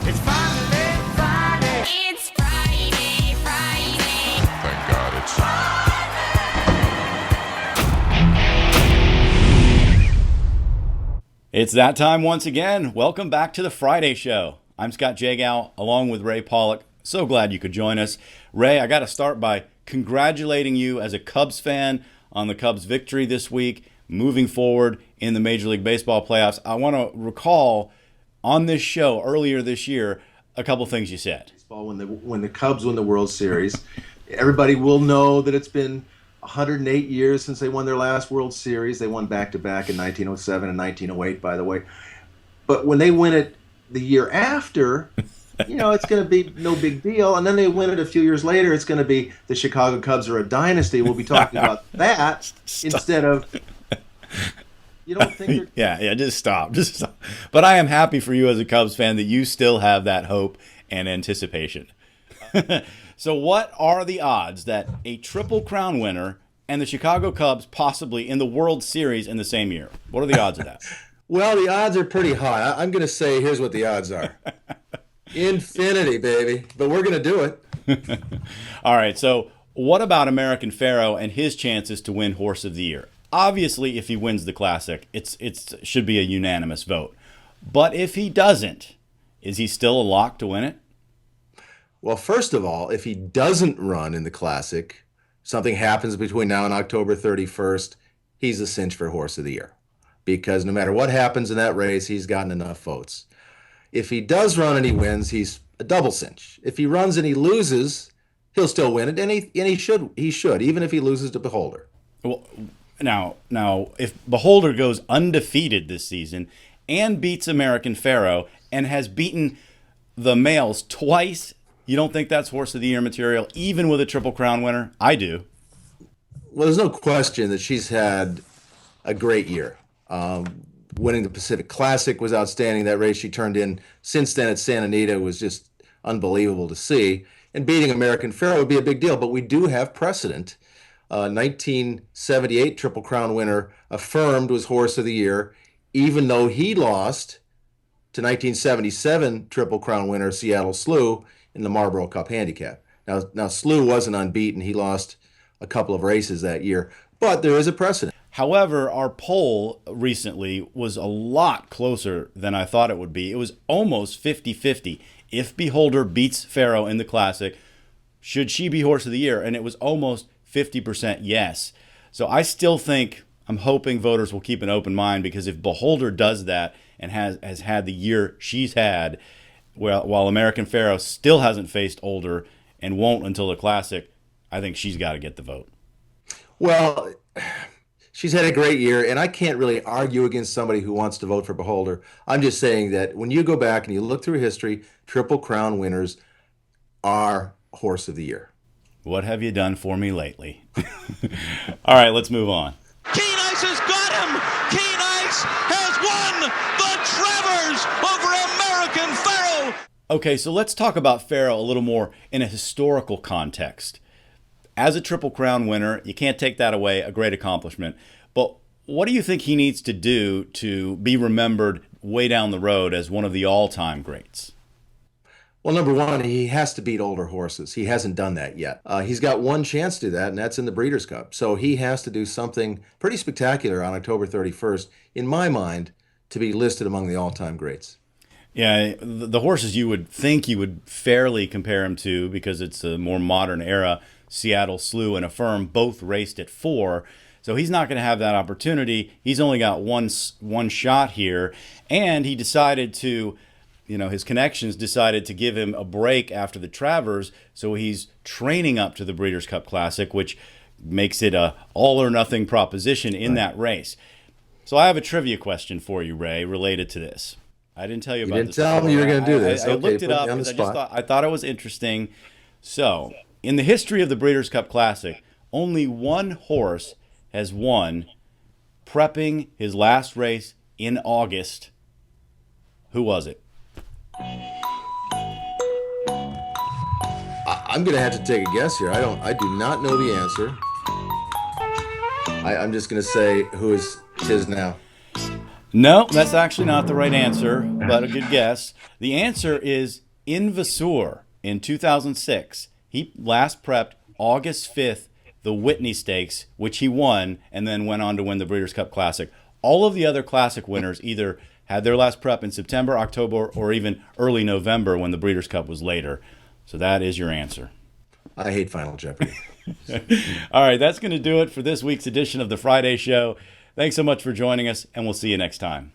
It's finally Friday. It's Friday, Friday. Thank God it's It's that time once again. Welcome back to the Friday show. I'm Scott Jagow, along with Ray Paulick. So glad you could join us. Ray, I got to start by congratulating you as a Cubs fan on the Cubs' victory this week, moving forward in the Major League Baseball playoffs. I want to recall on this show earlier this year a couple things you said. When the Cubs win the World Series, everybody will know that it's been 108 years since they won their last World Series. They won back-to-back in 1907 and 1908, by the way. But when they win it the year after, it's going to be no big deal. And then they win it a few years later. It's going to be the Chicago Cubs are a dynasty. We'll be talking about that instead of... You don't think Yeah, just stop. But I am happy for you as a Cubs fan that you still have that hope and anticipation. So what are the odds that a Triple Crown winner and the Chicago Cubs possibly in the World Series in the same year? What are the odds of that? Well, the odds are pretty high. I'm going to say here's what the odds are. Infinity, baby. But we're going to do it. All right, so what about American Pharoah and his chances to win Horse of the Year? Obviously, if he wins the Classic, it should be a unanimous vote. But if he doesn't, is he still a lock to win it? Well, first of all, if he doesn't run in the Classic, something happens between now and October 31st, he's a cinch for Horse of the Year. Because no matter what happens in that race, he's gotten enough votes. If he does run and he wins, he's a double cinch. If he runs and he loses, he'll still win it, and he should, even if he loses to Beholder. Well, now, if Beholder goes undefeated this season and beats American Pharoah and has beaten the males twice, you don't think that's Horse of the Year material, even with a Triple Crown winner? I do. Well, there's no question that she's had a great year. Winning the Pacific Classic was outstanding. That race she turned in since then at Santa Anita was just unbelievable to see. And beating American Pharoah would be a big deal, but we do have precedent. 1978 Triple Crown winner Affirmed was Horse of the Year, even though he lost to 1977 Triple Crown winner Seattle Slew in the Marlboro Cup Handicap. Now Slew wasn't unbeaten. He lost a couple of races that year, but there is a precedent. However, our poll recently was a lot closer than I thought it would be. It was almost 50-50. If Beholder beats Pharoah in the Classic, should she be Horse of the Year? And it was almost 50% yes. So I still think, I'm hoping voters will keep an open mind, because if Beholder does that and has had the year she's had, while American Pharoah still hasn't faced older and won't until the Classic, I think she's got to get the vote. Well, she's had a great year, and I can't really argue against somebody who wants to vote for Beholder. I'm just saying that when you go back and you look through history, Triple Crown winners are Horse of the Year. What have you done for me lately? All right, let's move on. Keen Ice has got him. Keen Ice has won the Travers over American Pharoah. Okay, so let's talk about Pharoah a little more in a historical context. As a Triple Crown winner, you can't take that away, a great accomplishment. But what do you think he needs to do to be remembered way down the road as one of the all-time greats? Well, number one, he has to beat older horses. He hasn't done that yet. He's got one chance to do that, and that's in the Breeders' Cup. So he has to do something pretty spectacular on October 31st, in my mind, to be listed among the all-time greats. Yeah, the horses you would think you would fairly compare him to, because it's a more modern era, Seattle Slew and Affirm, both raced at 4. So he's not going to have that opportunity. He's only got one shot here, and he decided to... his connections decided to give him a break after the Travers, so he's training up to the Breeders' Cup Classic, which makes it a all-or-nothing proposition in that race. So I have a trivia question for you, Ray, related to this. I didn't tell you about this. You didn't tell me you were going to do this. I looked it up because I thought it was interesting. So, in the history of the Breeders' Cup Classic, only one horse has won prepping his last race in August. Who was it? I'm going to have to take a guess here. I do not know the answer. I'm just going to say who is his now. No, that's actually not the right answer, but a good guess. The answer is Invasor in 2006. He last prepped August 5th, the Whitney Stakes, which he won, and then went on to win the Breeders' Cup Classic. All of the other Classic winners either had their last prep in September, October, or even early November when the Breeders' Cup was later. So that is your answer. I hate Final Jeopardy. All right, that's going to do it for this week's edition of the Friday Show. Thanks so much for joining us, and we'll see you next time.